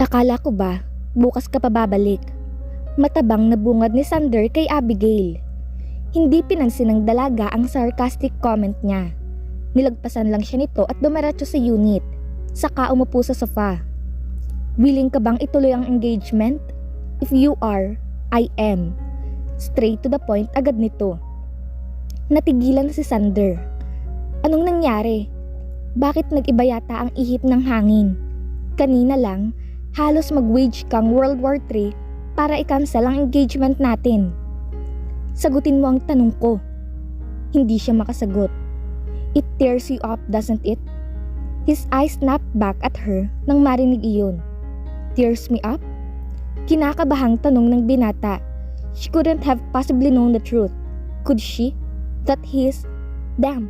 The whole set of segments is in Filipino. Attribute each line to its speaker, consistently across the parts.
Speaker 1: Akala ko ba, bukas ka pa babalik? Matabang na bungad ni Sander kay Abigail. Hindi pinansin ng dalaga ang sarcastic comment niya. Nilagpasan lang siya nito at dumiretso sa unit. Saka umupo sa sofa. Willing ka bang ituloy ang engagement? If you are, I am. Straight to the point agad nito. Natigilan si Sander. Anong nangyari? Bakit nag-iba yata ang ihip ng hangin? Kanina lang, halos mag-wage kang World War III para i-cancel ang engagement natin. Sagutin mo ang tanong ko. Hindi siya makasagot. It tears you up, doesn't it? His eyes snapped back at her nang marinig iyon. Tears me up? Kinakabahang tanong ng binata. She couldn't have possibly known the truth. Could she? That his... Damn!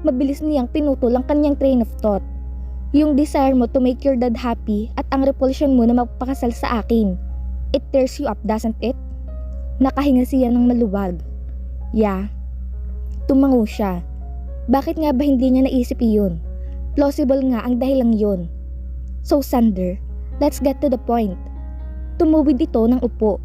Speaker 1: Mabilis niyang pinutol ang kanyang train of thought. Yung desire mo to make your dad happy at ang repulsion mo na magpakasal sa akin. It tears you up, doesn't it? Nakahinga siya ng maluwag. Yeah. Tumango siya. Bakit nga ba hindi niya naisip iyon? Plausible nga ang dahilang yun. So Sander, let's get to the point. Tumuwid ito ng upo.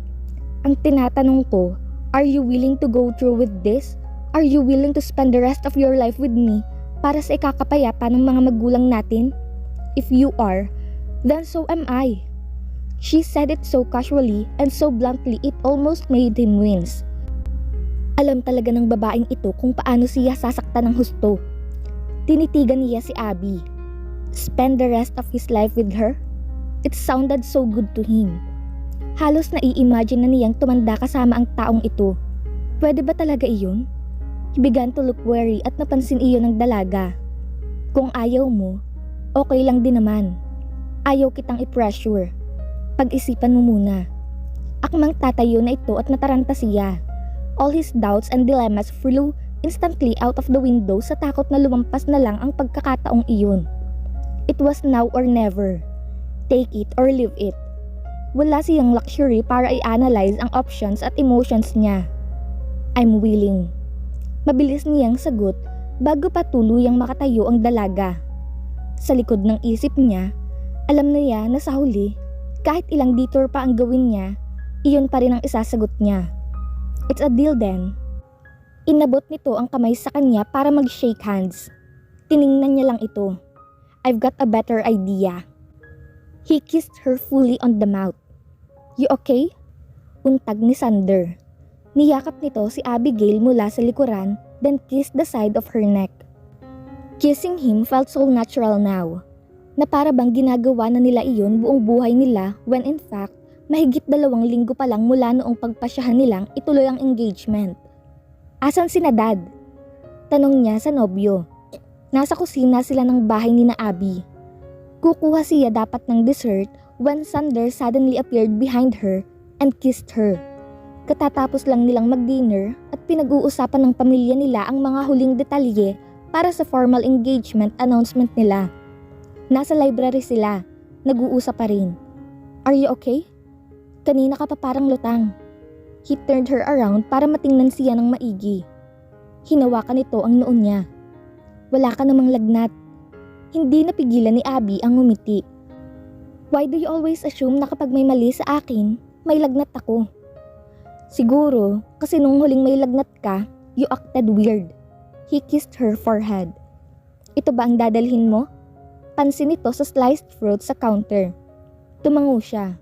Speaker 1: Ang tinatanong ko, are you willing to go through with this? Are you willing to spend the rest of your life with me para sa ikakapayapa ng mga magulang natin? If you are, then so am I. She said it so casually and so bluntly it almost made him wince. Alam talaga ng babaeng ito kung paano siya sasaktan ng husto. Tinitigan niya si Abby. Spend the rest of his life with her? It sounded so good to him. Halos nai-imagine na niyang tumanda kasama ang taong ito. Pwede ba talaga iyon? He began to look wary at napansin iyon ng dalaga. Kung ayaw mo, okay lang din naman. Ayaw kitang i-pressure. Pag-isipan mo muna. Akmang tatayo na ito at nataranta siya. All his doubts and dilemmas flew instantly out of the window sa takot na lumampas na lang ang pagkakataong iyon. It was now or never. Take it or leave it. Wala siyang luxury para i-analyze ang options at emotions niya. I'm willing. Mabilis niyang sagot bago pa tuluyang makatayo ang dalaga. Sa likod ng isip niya, alam na niya na sa huli, kahit ilang detour pa ang gawin niya, iyon pa rin ang isasagot niya. It's a deal then. Inabot nito ang kamay sa kanya para mag-shake hands. Tiningnan niya lang ito. I've got a better idea. He kissed her fully on the mouth. You okay? Untag ni Sander. Niyakap nito si Abigail mula sa likuran, then kissed the side of her neck. Kissing him felt so natural now, na para bang ginagawa na nila iyon buong buhay nila when in fact, mahigit 2 linggo pa lang mula noong pagpasyahan nilang ituloy ang engagement. Asan sina dad? Tanong niya sa nobyo. Nasa kusina sila ng bahay ni na Abby. Kukuha siya dapat ng dessert when Sander suddenly appeared behind her and kissed her. Katatapos lang nilang mag-dinner at pinag-uusapan ng pamilya nila ang mga huling detalye para sa formal engagement announcement nila. Nasa library sila, nag-uusap pa rin. Are you okay? Kanina ka pa parang lutang. He turned her around para matingnan siya ng maigi. Hinawakan nito ang noon niya. Wala ka namang lagnat. Hindi napigilan ni Abby ang ngumiti. Why do you always assume na kapag may mali sa akin, may lagnat ako? Siguro, kasi nung huling may lagnat ka, you acted weird. He kissed her forehead. Ito ba ang dadalhin mo? Pansin nito sa sliced fruit sa counter. Tumango siya.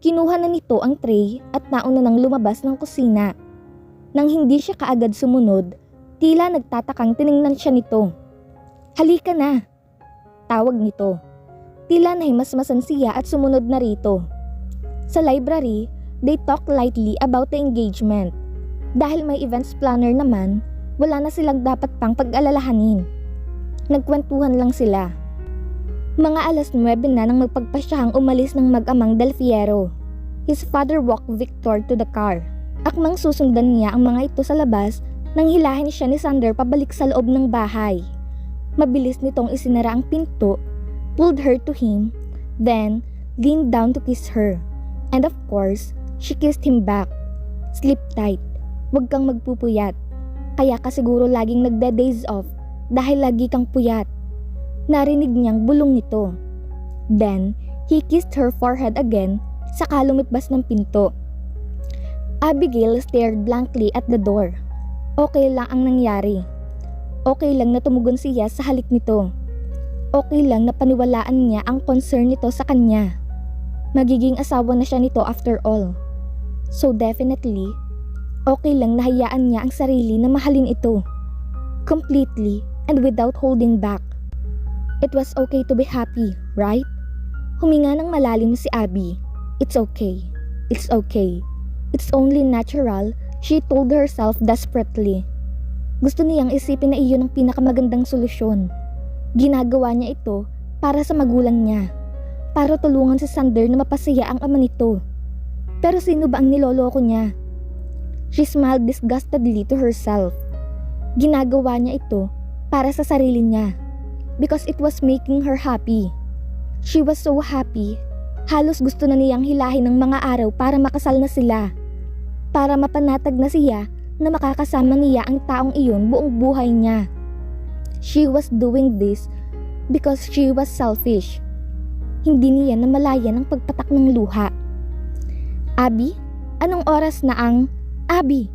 Speaker 1: Kinuha na nito ang tray at nauna nang lumabas ng kusina. Nang hindi siya kaagad sumunod, tila nagtatakang tiningnan siya nito. Halika na! Tawag nito. Tila nahimasmasan siya at sumunod na rito. Sa library, they talked lightly about the engagement. Dahil may events planner naman, wala na silang dapat pang pag-alalahanin. Nagkwentuhan lang sila. Mga 9:00 na nang magpagpasyahang umalis ng mag-amang Del Fierro. His father walked Victor to the car. Akmang susundan niya ang mga ito sa labas nang hilahin siya ni Sander pabalik sa loob ng bahay. Mabilis nitong isinara ang pinto, pulled her to him, then leaned down to kiss her. And of course, she kissed him back. Sleep tight. Huwag kang magpupuyat. Kaya ka siguro laging nagda-days off dahil lagi kang puyat. Narinig niyang bulong nito. Then, He kissed her forehead again, saka lumipbas ng pinto. Abigail stared blankly at the door. Okay lang ang nangyari. Okay lang na tumugon siya sa halik nito. Okay lang na paniwalaan niya ang concern nito sa kanya. Magiging asawa na siya nito after all. So definitely, okay lang na hayaan niya ang sarili na mahalin ito. Completely and without holding back. It was okay to be happy, right? Huminga ng malalim si Abby. It's okay. It's okay. It's only natural, she told herself desperately. Gusto niyang isipin na iyon ang pinakamagandang solusyon. Ginagawa niya ito para sa magulang niya. Para tulungan si Sander na mapasaya ang ama nito. Pero sino ba ang niloloko niya? She smiled disgustedly to herself. Ginagawa niya ito para sa sarili niya. Because it was making her happy. She was so happy. Halos gusto na niyang hilahin ng mga araw para makasal na sila. Para mapanatag na siya na makakasama niya ang taong iyon buong buhay niya. She was doing this because she was selfish. Hindi niya namalayan ang pagpatak ng luha. Abby, anong oras na ang... Abby!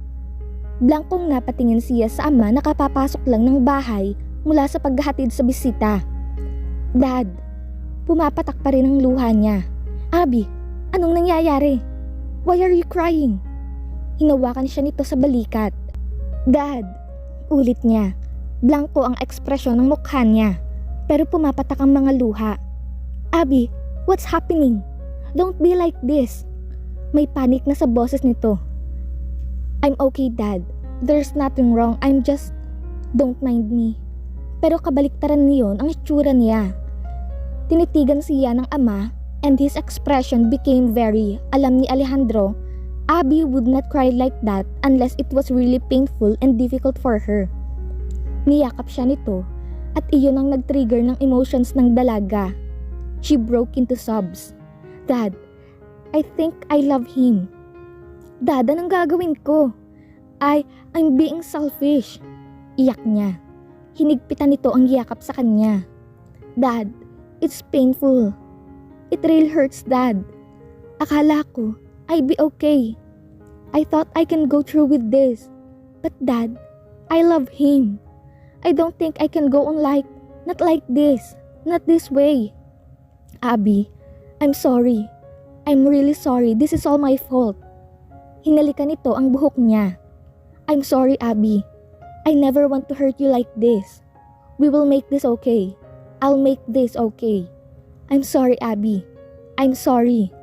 Speaker 1: Blankong napatingin siya sa ama na kapapasok lang ng bahay mula sa paghahatid sa bisita. Dad, pumapatak pa rin ang luha niya. Abby, anong nangyayari? Why are you crying? Hinawakan siya nito sa balikat. Dad, ulit niya. Blanko ang ekspresyon ng mukha niya, pero pumapatak ang mga luha. Abby, what's happening? Don't be like this. May panik na sa boses nito. I'm okay, Dad. There's nothing wrong. I'm just... Don't mind me. Pero kabaliktaran niyon ang itsura niya. Tinitigan siya ng ama and his expression became very... Alam ni Alejandro, Abby would not cry like that unless it was really painful and difficult for her. Niyakap siya nito at iyon ang nag-trigger ng emotions ng dalaga. She broke into sobs. Dad, I think I love him. Dad, anong gagawin ko? I'm being selfish. Iyak niya. Hinigpitan nito ang yakap sa kanya. Dad, it's painful. It really hurts, Dad. Akala ko, I'd be okay. I thought I can go through with this. But Dad, I love him. I don't think I can go on not like this. Not this way. Abby, I'm sorry. I'm really sorry. This is all my fault. Hinalikan nito ang buhok niya. I'm sorry, Abby. I never want to hurt you like this. We will make this okay. I'll make this okay. I'm sorry, Abby. I'm sorry.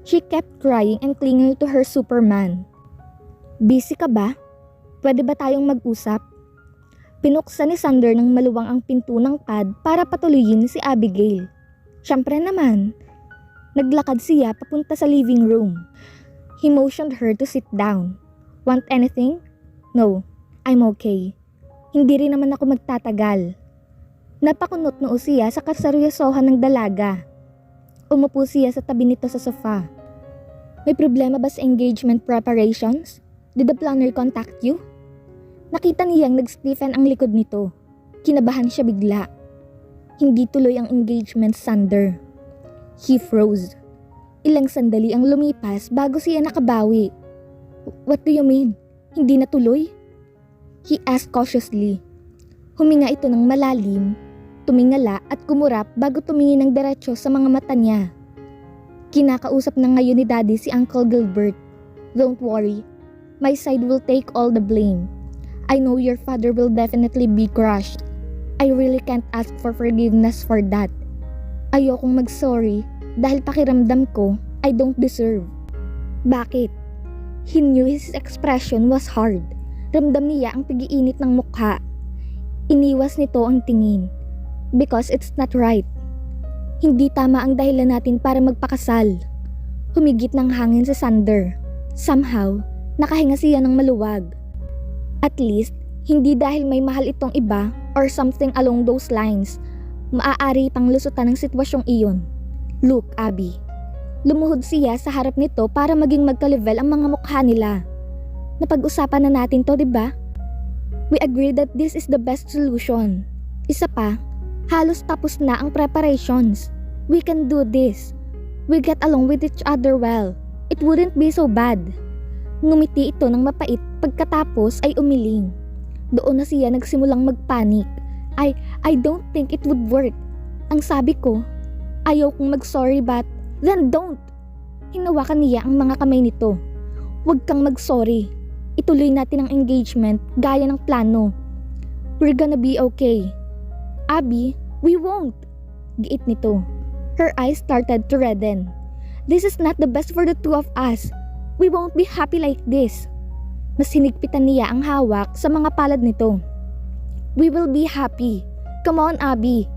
Speaker 1: She kept crying and clinging to her Superman. Busy ka ba? Pwede ba tayong mag-usap? Pinuksan ni Sander ng maluwang ang pinto ng pad para patuloyin si Abigail. Siyempre naman. Naglakad siya papunta sa living room. He motioned her to sit down. Want anything? No, I'm okay. Hindi rin naman ako magtatagal. Napakunot noo siya sa kaseryosohan ng dalaga. Umupo siya sa tabi nito sa sofa. May problema ba sa engagement preparations? Did the planner contact you? Nakita niyang nag-stiffen ang likod nito. Kinabahan siya bigla. Hindi tuloy ang engagement, Sander. He froze. Ilang sandali ang lumipas bago siya nakabawi. What do you mean? Hindi na tuloy? He asked cautiously. Huminga ito ng malalim, tumingala at kumurap bago tumingin ng diretso sa mga mata niya. Kinakausap na ngayon ni Daddy si Uncle Gilbert. Don't worry, my side will take all the blame. I know your father will definitely be crushed. I really can't ask for forgiveness for that. Ayokong mag-sorry dahil pakiramdam ko I don't deserve. Bakit? He knew his expression was hard. Ramdam niya ang pag-iinit ng mukha. Iniwas nito ang tingin. Because it's not right. Hindi tama ang dahilan natin para magpakasal. Humigit ng hangin sa Sander. Somehow, nakahinga siya ng maluwag. At least, hindi dahil may mahal itong iba or something along those lines, maaari pang lusutan ng sitwasyong iyon. Look, Abby. Lumuhod siya sa harap nito para maging magka-level ang mga mukha nila. Napag-usapan na natin to, diba? We agree that this is the best solution. Isa pa, halos tapos na ang preparations. We can do this. We get along with each other well. It wouldn't be so bad. Ngumiti ito ng mapait pagkatapos ay umiling. Doon na siya nagsimulang magpanik. I don't think it would work. Ang sabi ko, ayaw kong mag-sorry but then don't. Hinawakan niya ang mga kamay nito. Huwag kang mag-sorry. Ituloy natin ang engagement gaya ng plano. We're gonna be okay. Abby, we won't. Giit nito. Her eyes started to redden. This is not the best for the two of us. We won't be happy like this. Mas hinigpitan niya ang hawak sa mga palad nito. We will be happy. Come on, Abby.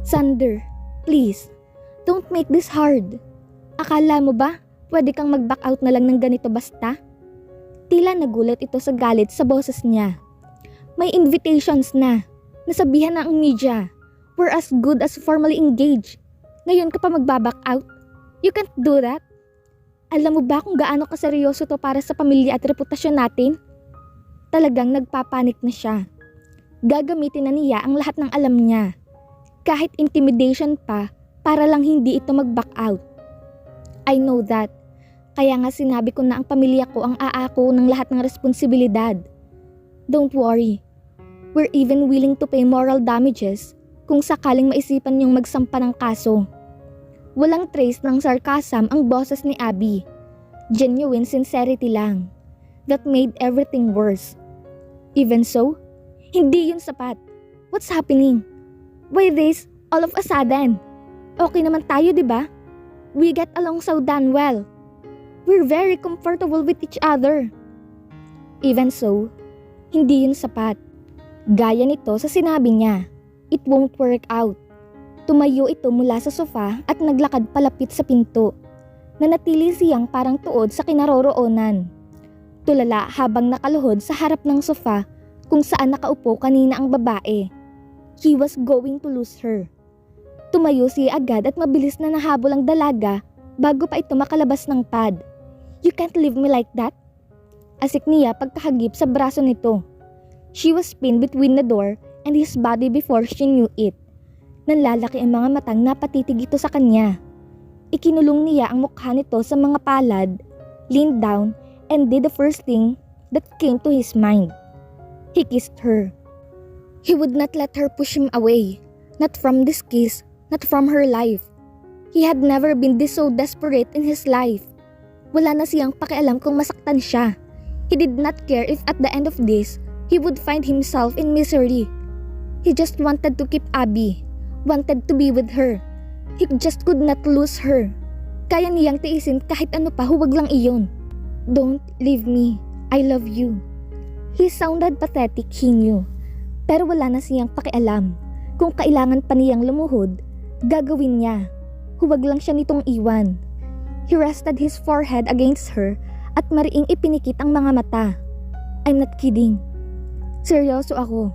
Speaker 1: Sander, please. Don't make this hard. Akala mo ba pwede kang mag-back out na lang ng ganito basta? Tila nagulat ito sa galit sa boses niya. May invitations na. Nasabihan na ang media. We're as good as formally engaged. Ngayon ka pa mag-back out? You can't do that. Alam mo ba kung gaano kaseryoso to para sa pamilya at reputasyon natin? Talagang nagpapanik na siya. Gagamitin na niya ang lahat ng alam niya. Kahit intimidation pa para lang hindi ito mag-back out. I know that. Kaya nga sinabi ko na ang pamilya ko ang aako ng lahat ng responsibilidad. Don't worry. We're even willing to pay moral damages kung sakaling maisipan niyong magsampa ng kaso. Walang trace ng sarcasm ang boses ni Abby. Genuine sincerity lang. That made everything worse. Even so, hindi yun sapat. What's happening? Why this all of a sudden? Okay naman tayo, di ba? We get along so damn well. We're very comfortable with each other. Even so, hindi yun sapat. Gaya nito sa sinabi niya, it won't work out. Tumayo ito mula sa sofa at naglakad palapit sa pinto. Nanatili siyang parang tuod sa kinaroroonan. Tulala habang nakaluhod sa harap ng sofa kung saan nakaupo kanina ang babae. He was going to lose her. Tumayo siya agad at mabilis na nahabol ang dalaga bago pa ito makalabas ng pad. You can't leave me like that. Asik niya pagkahagip sa braso nito. She was pinned between the door and his body before she knew it. Nanlalaki ang mga matang napatitig ito sa kanya. Ikinulong niya ang mukha nito sa mga palad, leaned down, and did the first thing that came to his mind. He kissed her. He would not let her push him away. Not from this kiss, not from her life. He had never been this so desperate in his life. Wala na siyang pakialam kung masaktan siya. He did not care if at the end of this, he would find himself in misery. He just wanted to keep Abby. Wanted to be with her. He just could not lose her. Kaya niyang tiisin kahit ano pa, huwag lang iyon. Don't leave me. I love you. He sounded pathetic, he knew. Pero wala na siyang pakialam. Kung kailangan pa niyang lumuhod, gagawin niya. Huwag lang siya nitong iwan. He rested his forehead against her at mariing ipinikit ang mga mata. I'm not kidding. Seryoso ako.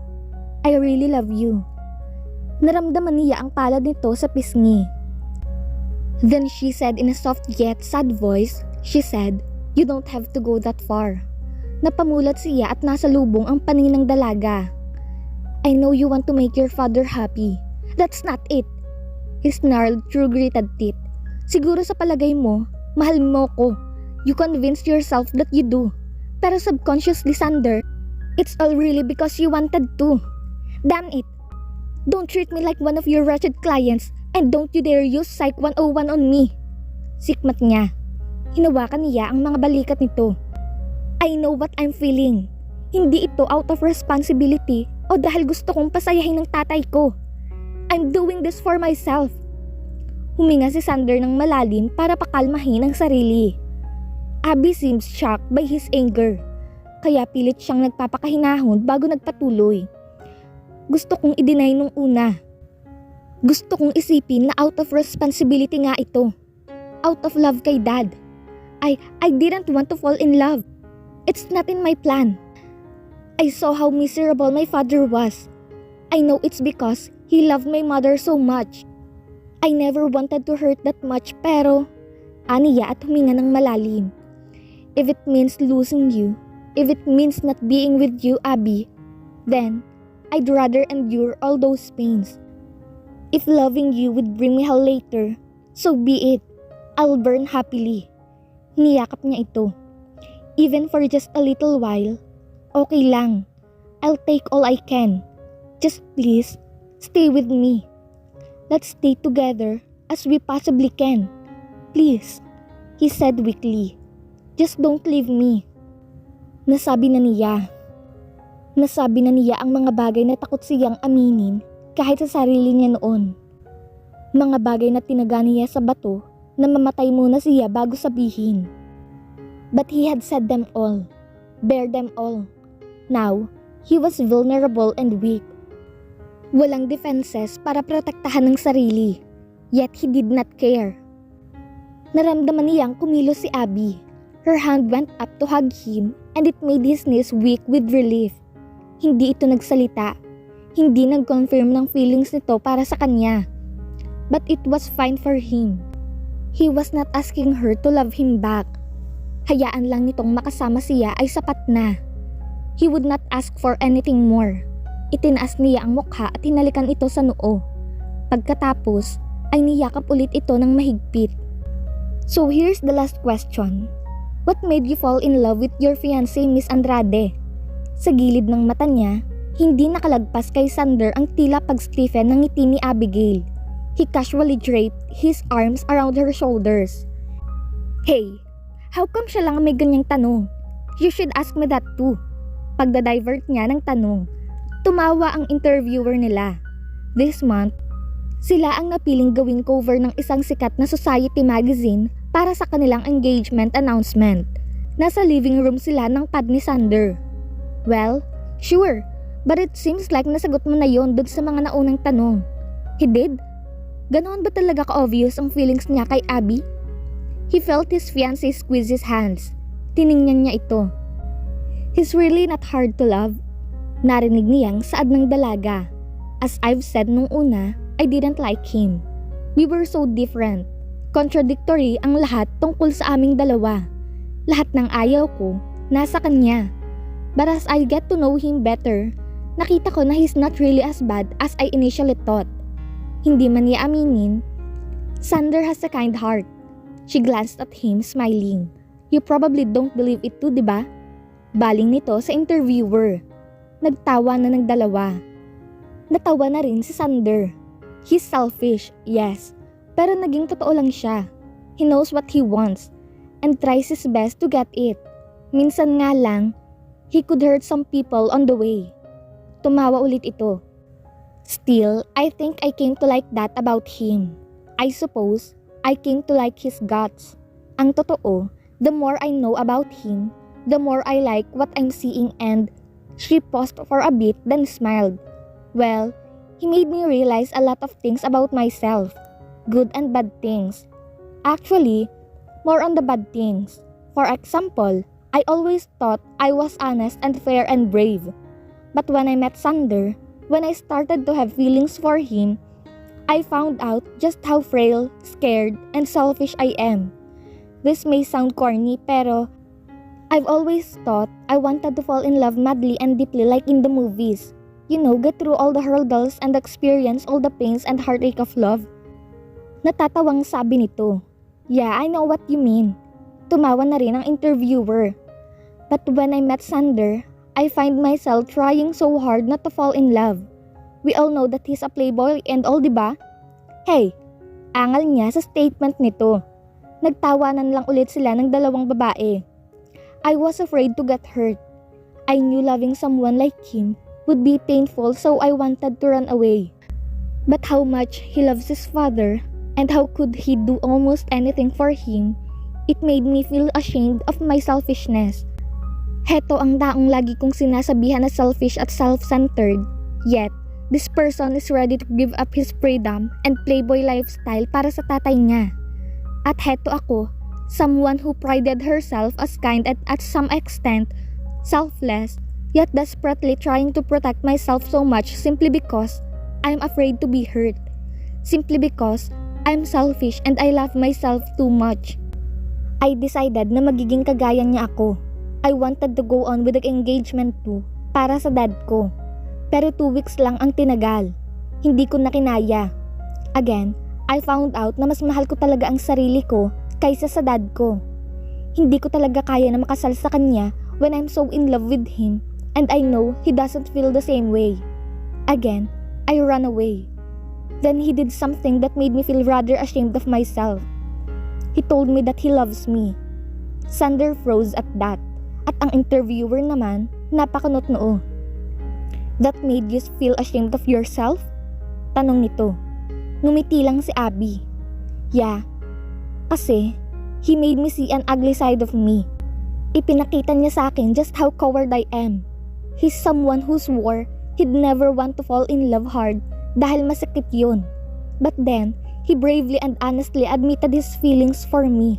Speaker 1: I really love you. Naramdaman niya ang palad nito sa pisngi. Then she said in a soft yet sad voice, she said, "You don't have to go that far." Napamulat siya at nasa lubong ang paningin ng dalaga. I know you want to make your father happy. That's not it. He snarled through gritted teeth. Siguro sa palagay mo, mahal mo ko. You convinced yourself that you do. Pero subconsciously, Sander, it's all really because you wanted to. Damn it. Don't treat me like one of your wretched clients and don't you dare use Psych 101 on me. Sikmat niya. Hinawakan niya ang mga balikat nito. I know what I'm feeling. Hindi ito out of responsibility o dahil gusto kong pasayahin ng tatay ko. I'm doing this for myself. Huminga si Sander ng malalim para pakalmahin ang sarili. Abby seems shocked by his anger. Kaya pilit siyang nagpapakahinahon bago nagpatuloy. Gusto kong i-deny nung una. Gusto kong isipin na out of responsibility nga ito. Out of love kay Dad. I didn't want to fall in love. It's not in my plan. I saw how miserable my father was. I know it's because he loved my mother so much. I never wanted to hurt that much pero, aniya at huminga ng malalim. If it means losing you, if it means not being with you, Abby, then I'd rather endure all those pains. If loving you would bring me hell later, so be it. I'll burn happily. Niyakap niya ito. Even for just a little while, okay lang. I'll take all I can. Just please, stay with me. Let's stay together as we possibly can. Please, he said weakly. Just don't leave me. Nasabi na niya ang mga bagay na takot siyang aminin kahit sa sarili niya noon. Mga bagay na tinaga niya sa bato na mamatay muna siya bago sabihin. But he had said them all, bare them all. Now, he was vulnerable and weak. Walang defenses para protektahan ng sarili, yet he did not care. Naramdaman niyang kumilos si Abby. Her hand went up to hug him and it made his knees weak with relief. Hindi ito nagsalita. Hindi nag-confirm ng feelings nito para sa kanya. But it was fine for him. He was not asking her to love him back. Hayaan lang nitong makasama siya ay sapat na. He would not ask for anything more. Itinaas niya ang mukha at hinalikan ito sa noo. Pagkatapos ay niyakap ulit ito ng mahigpit. So here's the last question. What made you fall in love with your fiancé, Miss Andrade? Sa gilid ng mata niya, hindi nakalagpas kay Sander ang tila pag-stiffen ng ngiti ni Abigail. He casually draped his arms around her shoulders. Hey, how come siya lang may ganyang tanong? You should ask me that too. Pagda-divert niya ng tanong, tumawa ang interviewer nila. This month, sila ang napiling gawing cover ng isang sikat na society magazine para sa kanilang engagement announcement. Nasa living room sila ng pad ni Sander. Well, sure, but it seems like nasagot mo na yon dun sa mga naunang tanong. He did? Ganoon ba talaga ka-obvious ang feelings niya kay Abby? He felt his fiancé squeeze his hands. Tiningnan niya ito. He's really not hard to love. Narinig niyang saad ng dalaga. As I've said nung una, I didn't like him. We were so different. Contradictory ang lahat tungkol sa aming dalawa. Lahat ng ayaw ko, nasa kanya. But as I get to know him better, nakita ko na he's not really as bad as I initially thought. Hindi man niya aminin, Sander has a kind heart. She glanced at him smiling. You probably don't believe it too, diba? Baling nito sa interviewer. Nagtawa na ng dalawa. Natawa na rin si Sander. He's selfish, yes. Pero naging totoo lang siya. He knows what he wants and tries his best to get it. Minsan nga lang, he could hurt some people on the way. Tumawa ulit ito. Still, I think I came to like that about him. I suppose, I came to like his guts. Ang totoo, the more I know about him, the more I like what I'm seeing and she paused for a bit then smiled. Well, he made me realize a lot of things about myself. Good and bad things. Actually, more on the bad things. For example, I always thought I was honest and fair and brave. But when I met Sander, when I started to have feelings for him, I found out just how frail, scared, and selfish I am. This may sound corny pero I've always thought I wanted to fall in love madly and deeply like in the movies. You know, get through all the hurdles and experience all the pains and heartache of love. Natatawang sabi nito. Yeah, I know what you mean. Tumawa na rin ang interviewer. But when I met Sander, I find myself trying so hard not to fall in love. We all know that he's a playboy and all, diba? Hey, angal niya sa statement nito. Nagtawanan lang ulit sila ng dalawang babae. I was afraid to get hurt. I knew loving someone like him would be painful, so I wanted to run away. But how much he loves his father and how could he do almost anything for him, it made me feel ashamed of my selfishness. Heto ang taong lagi kong sinasabihan na selfish at self-centered. Yet, this person is ready to give up his freedom and playboy lifestyle para sa tatay niya. At heto ako, someone who prided herself as kind and at some extent, selfless, yet desperately trying to protect myself so much simply because I'm afraid to be hurt. Simply because I'm selfish and I love myself too much. I decided na magiging kagaya niya ako. I wanted to go on with the engagement too, para sa dad ko. Pero 2 weeks lang ang tinagal. Hindi ko na kinaya. Again, I found out na mas mahal ko talaga ang sarili ko kaysa sa dad ko. Hindi ko talaga kaya na makasal sa kanya when I'm so in love with him and I know he doesn't feel the same way. Again, I ran away. Then he did something that made me feel rather ashamed of myself. He told me that he loves me. Sander froze at that, at ang interviewer naman napakanot-noo. That made you feel ashamed of yourself? Tanong nito. Ngumiti lang si Abby. Yeah, kasi he made me see an ugly side of me. Ipinakita niya sa akin just how coward I am. He's someone who swore he'd never want to fall in love hard dahil masakit yun. But then, he bravely and honestly admitted his feelings for me.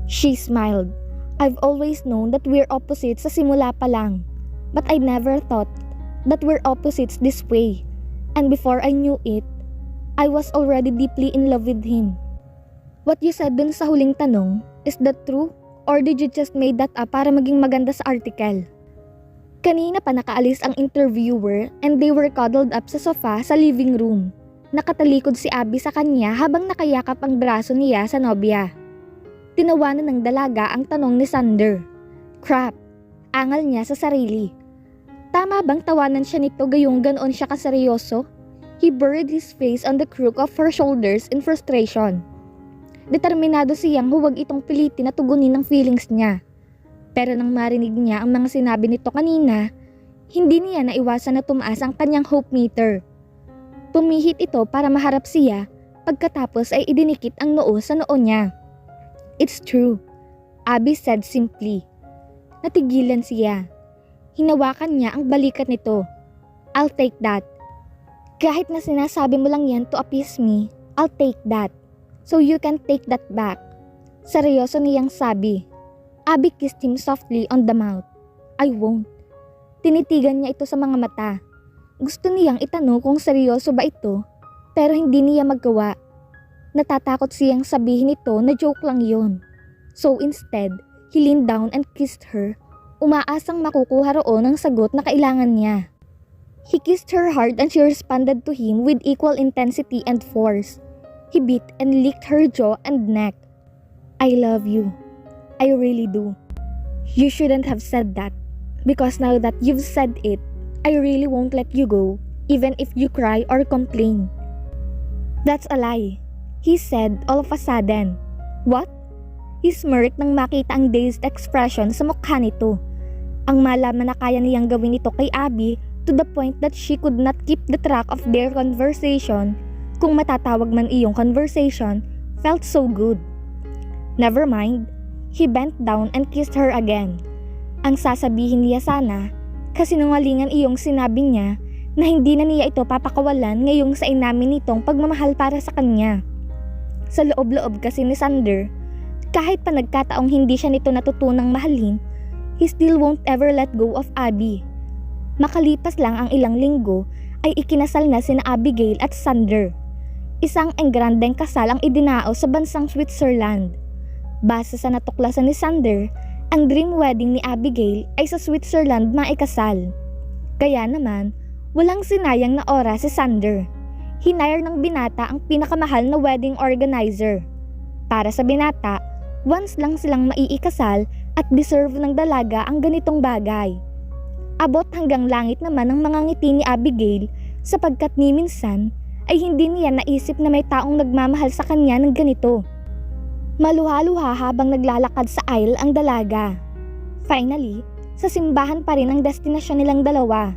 Speaker 1: She smiled. I've always known that we're opposites sa simula pa lang. But I never thought that we're opposites this way. And before I knew it, I was already deeply in love with him. What you said dun sa huling tanong, is that true? Or did you just made that up para maging maganda sa article? Kanina pa nakaalis ang interviewer and they were cuddled up sa sofa sa living room. Nakatalikod si Abby sa kanya habang nakayakap ang braso niya sa nobya. Tinawanan ng dalaga ang tanong ni Sander. Crap, angal niya sa sarili. Tama bang tawanan siya nito gayong ganoon siya kaseryoso? He buried his face on the crook of her shoulders in frustration. Determinado siyang huwag itong pilitin na tugunin ang feelings niya. Pero nang marinig niya ang mga sinabi nito kanina, hindi niya naiwasan na tumaas ang kanyang hope meter. Pumihit ito para maharap siya, pagkatapos ay idinikit ang noo sa noo niya. It's true, Abby said simply. Natigilan siya. Hinawakan niya ang balikat nito. I'll take that. Kahit na sinasabi mo lang yan to appease me, I'll take that. So you can take that back. Seryoso niyang sabi. Abby kissed him softly on the mouth. I won't. Tinitigan niya ito sa mga mata. Gusto niyang itanong kung seryoso ba ito, pero hindi niya magawa. Natatakot siyang sabihin ito na joke lang yon. So instead, he leaned down and kissed her, umaasang makukuha roon ang sagot na kailangan niya. He kissed her hard and she responded to him with equal intensity and force. He bit and licked her jaw and neck. I love you. I really do. You shouldn't have said that. Because now that you've said it, I really won't let you go, even if you cry or complain. That's a lie, he said all of a sudden. What? He smirked nang makita ang dazed expression sa mukha nito. Ang malaman na kaya niyang gawin ito kay Abby to the point that she could not keep the track of their conversation, kung matatawag man iyong conversation, felt so good. Never mind, he bent down and kissed her again. Ang sasabihin niya sana, kasinungalingan iyong sinabi niya na hindi na niya ito papakawalan ngayong sa inamin nitong pagmamahal para sa kanya. Sa loob-loob kasi ni Sander, kahit pa nagkataong hindi siya nito natutunang mahalin, he still won't ever let go of Abby. Makalipas lang ang ilang linggo ay ikinasal na sina Abigail at Sander. Isang engrandeng kasal ang idinao sa bansang Switzerland. Base sa natuklasan ni Sander, ang dream wedding ni Abigail ay sa Switzerland maikasal. Kaya naman, walang sinayang na oras si Sander. Hinire ng binata ang pinakamahal na wedding organizer. Para sa binata, once lang silang maiikasal at deserve ng dalaga ang ganitong bagay. Abot hanggang langit naman ang mga ngiti ni Abigail sapagkat ni minsan ay hindi niya naisip na may taong nagmamahal sa kanya ng ganito. Maluha-luha habang naglalakad sa aisle ang dalaga. Finally, sa simbahan pa rin ang destinasyon nilang dalawa.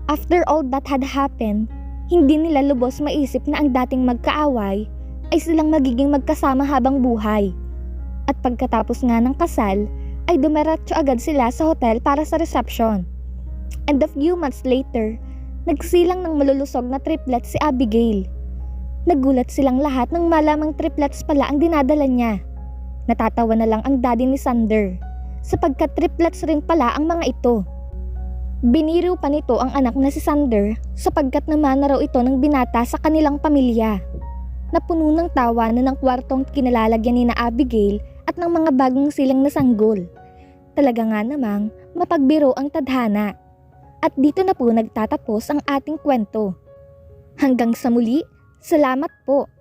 Speaker 1: After all that had happened, hindi nila lubos maisip na ang dating magkaaway ay silang magiging magkasama habang buhay. At pagkatapos nga ng kasal, ay dumiretso agad sila sa hotel para sa reception. And a few months later, nagsilang ng malulusog na triplets si Abigail. Nagulat silang lahat nang malamang triplets pala ang dinadala niya. Natatawa na lang ang daddy ni Sander, sapagkat triplets rin pala ang mga ito. Biniro pa nito ang anak na si Sander sapagkat naman na raw ito ng binata sa kanilang pamilya. Napuno ng tawanan ng kwartong kinalalagyan ni na Abigail at ng mga bagong silang na sanggol. Talaga nga namang mapagbiro ang tadhana. At dito na po nagtatapos ang ating kwento. Hanggang sa muli, salamat po.